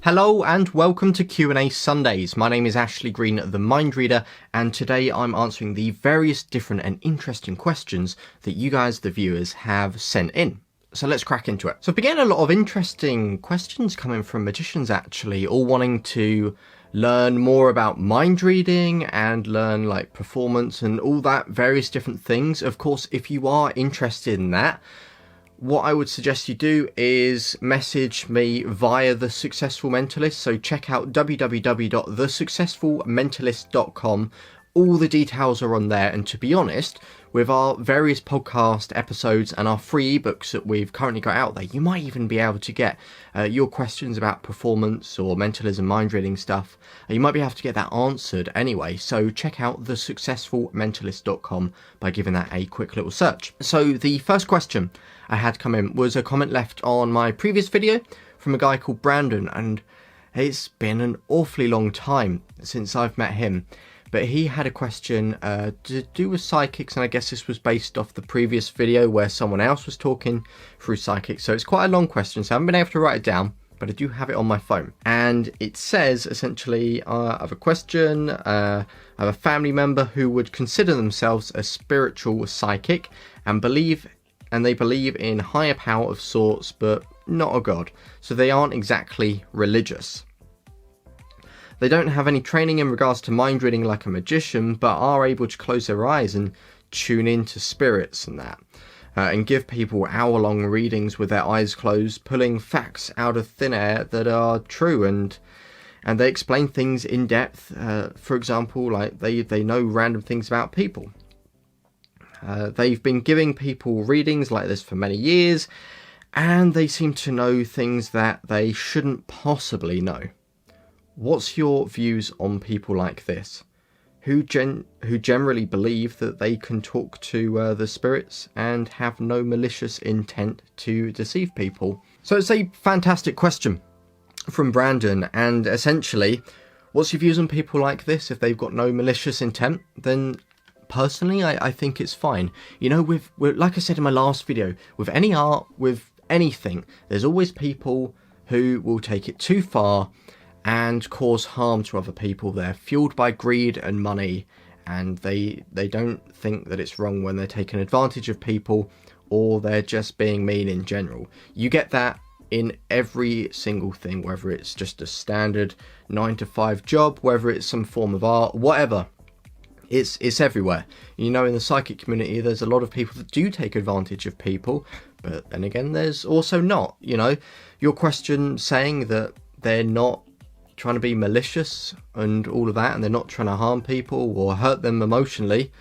Hello and welcome to Q&A Sundays. My name is Ashley Green, the Mind Reader, and today I'm answering the various different and interesting questions that you guys, the viewers, have sent in. So let's crack into it. So I've been getting a lot of interesting questions coming from magicians actually, all wanting to learn more about mind reading and learn like performance and all that various different things. Of course, if you are interested in that, what I would suggest you do is message me via The Successful Mentalist. So check out www.thesuccessfulmentalist.com. All the details are on there. And to be honest, with our various podcast episodes and our free ebooks that we've currently got out there, you might even be able to get your questions about performance or mentalism, mind reading stuff. You might be able to get that answered anyway. So check out thesuccessfulmentalist.com by giving that a quick little search. So the first question I had come in was a comment left on my previous video from a guy called Brandon, and it's been an awfully long time since I've met him, but he had a question to do with psychics, and I guess this was based off the previous video where someone else was talking through psychics, so it's quite a long question, so I haven't been able to write it down, but I do have it on my phone. And it says essentially, I have a question, I have a family member who would consider themselves a spiritual psychic and they believe in higher power of sorts, but not a god. So they aren't exactly religious. They don't have any training in regards to mind reading like a magician, but are able to close their eyes and tune into spirits and that. And give people hour-long readings with their eyes closed, pulling facts out of thin air that are true, and they explain things in depth. For example, like they know random things about people. They've been giving people readings like this for many years, and they seem to know things that they shouldn't possibly know. What's your views on people like this, who generally believe that they can talk to the spirits and have no malicious intent to deceive people? So it's a fantastic question from Brandon, and essentially, what's your views on people like this? If they've got no malicious intent, then personally, I think it's fine. You know, with like I said in my last video, with any art, with anything, there's always people who will take it too far and cause harm to other people. They're fueled by greed and money, and they don't think that it's wrong when they're taking advantage of people, or they're just being mean in general. You get that in every single thing, whether it's just a standard 9-to-5 job, whether it's some form of art, whatever. It's everywhere. You know, in the psychic community, there's a lot of people that do take advantage of people, but then again, there's also not. You know, your question saying that they're not trying to be malicious and all of that, and they're not trying to harm people or hurt them emotionally,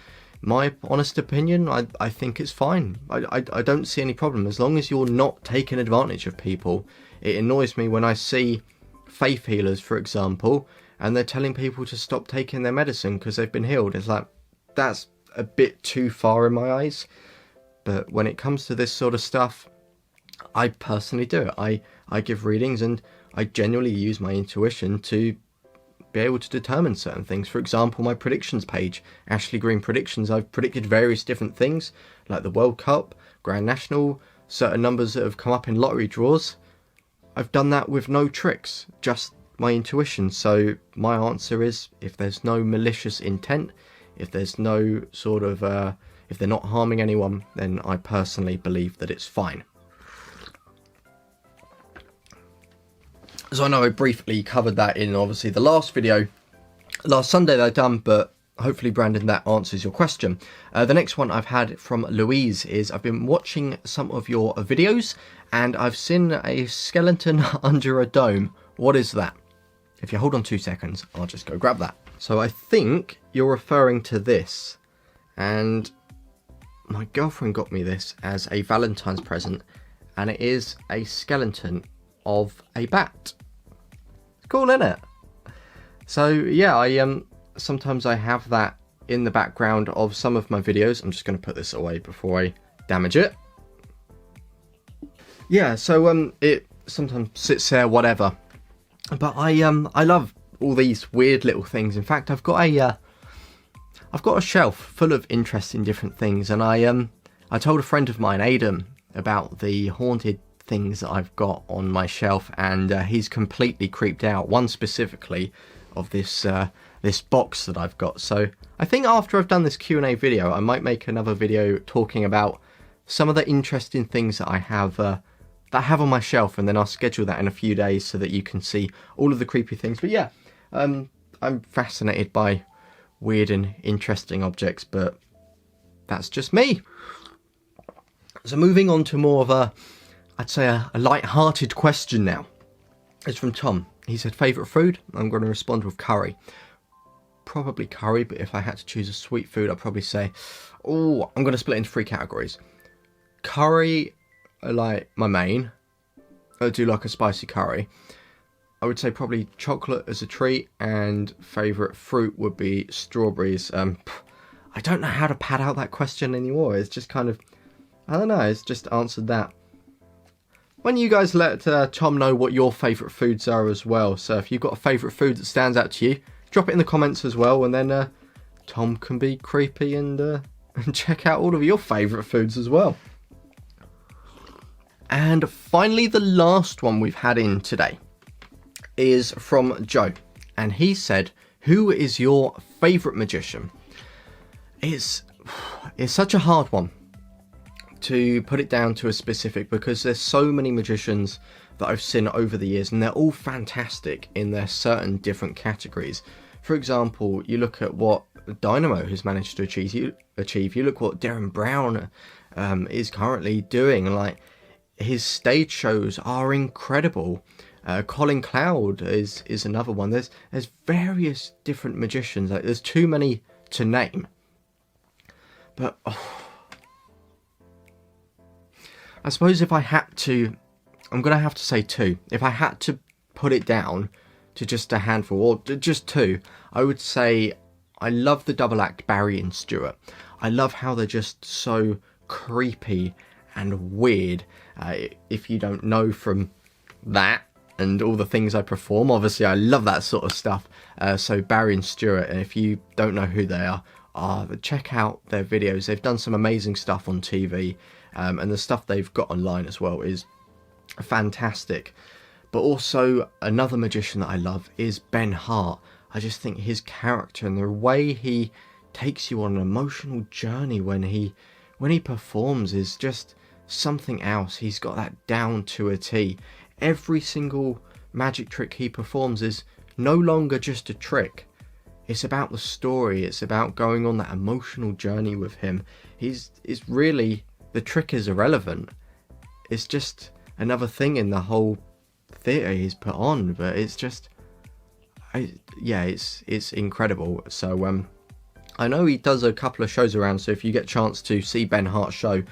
my honest opinion, I think it's fine. I don't see any problem as long as you're not taking advantage of people. It annoys me when I see faith healers, for example, and they're telling people to stop taking their medicine because they've been healed. It's like, that's a bit too far in my eyes. But when it comes to this sort of stuff, I personally do it. I give readings, and I genuinely use my intuition to be able to determine certain things. For example, my predictions page, Ashley Green Predictions, I've predicted various different things, like the World Cup, Grand National, certain numbers that have come up in lottery draws. I've done that with no tricks, just my intuition. So my answer is, if there's no malicious intent, if there's no sort of if they're not harming anyone, then I personally believe that it's fine. So I know I briefly covered that in obviously the last video last Sunday that I've done, but hopefully, Brandon, that answers your question. The next one I've had from Louise is, I've been watching some of your videos and I've seen a skeleton under a dome. What is that? If you hold on 2 seconds, I'll just go grab that. So I think you're referring to this, and my girlfriend got me this as a Valentine's present, and it is a skeleton of a bat. It's cool, isn't it? So yeah, sometimes I have that in the background of some of my videos. I'm just going to put this away before I damage it. Yeah, so it sometimes sits there, whatever. But I love all these weird little things. In fact, I've got a shelf full of interesting different things, and I told a friend of mine, Aidan, about the haunted things that I've got on my shelf, and he's completely creeped out. One specifically of this this box that I've got. So I think after I've done this Q&A video, I might make another video talking about some of the interesting things that I have on my shelf, and then I'll schedule that in a few days so that you can see all of the creepy things. But yeah, I'm fascinated by weird and interesting objects, but that's just me. So moving on to more of I'd say a light-hearted question now. It's from Tom. He said, favourite food? I'm going to respond with curry. Probably curry, but if I had to choose a sweet food, I'd probably say, I'm going to split it into 3 categories. Curry, I like my main. I do like a spicy curry. I would say probably chocolate as a treat, and favourite fruit would be strawberries. I don't know how to pad out that question anymore. It's just kind of, I don't know, it's just answered that. When you guys let Tom know what your favourite foods are as well. So if you've got a favourite food that stands out to you, drop it in the comments as well, and then Tom can be creepy and check out all of your favourite foods as well. And finally, the last one we've had in today is from Joe, and he said, who is your favourite magician? It's such a hard one to put it down to a specific, because there's so many magicians that I've seen over the years, and they're all fantastic in their certain different categories. For example, you look at what Dynamo has managed to achieve. You look what Darren Brown is currently doing. Like, his stage shows are incredible. Colin Cloud is another one. There's various different magicians. Like, there's too many to name. But I suppose if I had to, I'm going to have to say 2. If I had to put it down to just a handful, or just 2, I would say I love the double act Barry and Stuart. I love how they're just so creepy and weird. If you don't know from that and all the things I perform, obviously I love that sort of stuff. So Barry and Stuart, and if you don't know who they are, check out their videos. They've done some amazing stuff on TV, and the stuff they've got online as well is fantastic. But also another magician that I love is Ben Hart. I just think his character and the way he takes you on an emotional journey when he performs is just something else. He's got that down to a T. Every single magic trick he performs is no longer just a trick. It's about the story. It's about going on that emotional journey with him. It's really, the trick is irrelevant. It's just another thing in the whole theatre he's put on. But it's just, it's incredible. So I know he does a couple of shows around, so if you get a chance to see Ben Hart's show,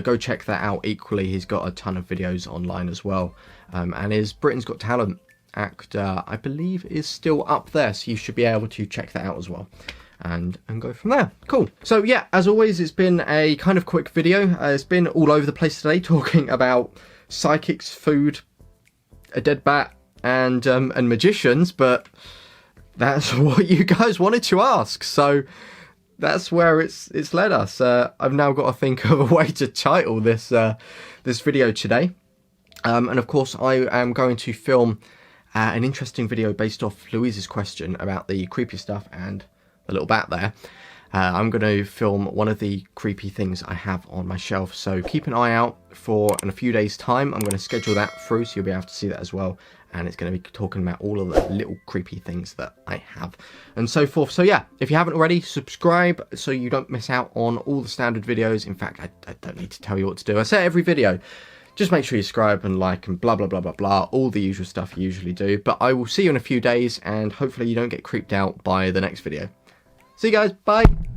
go check that out. Equally, he's got a ton of videos online as well. And his Britain's Got Talent act, I believe, is still up there, so you should be able to check that out as well. And go from there. Cool. So yeah, as always, it's been a kind of quick video. It's been all over the place today, talking about psychics, food, a dead bat, and magicians, but that's what you guys wanted to ask, so that's where it's led us. I've now got to think of a way to title this this video today, and of course I am going to film an interesting video based off Louise's question about the creepy stuff and the little bat there. I'm going to film one of the creepy things I have on my shelf, so keep an eye out for in a few days time. I'm going to schedule that through, so you'll be able to see that as well, and it's going to be talking about all of the little creepy things that I have and so forth. So yeah, if you haven't already, subscribe so you don't miss out on all the standard videos. In fact, I don't need to tell you what to do. I say every video, just make sure you subscribe and like and blah blah blah blah blah, all the usual stuff you usually do. But I will see you in a few days, and hopefully you don't get creeped out by the next video. See you guys, bye!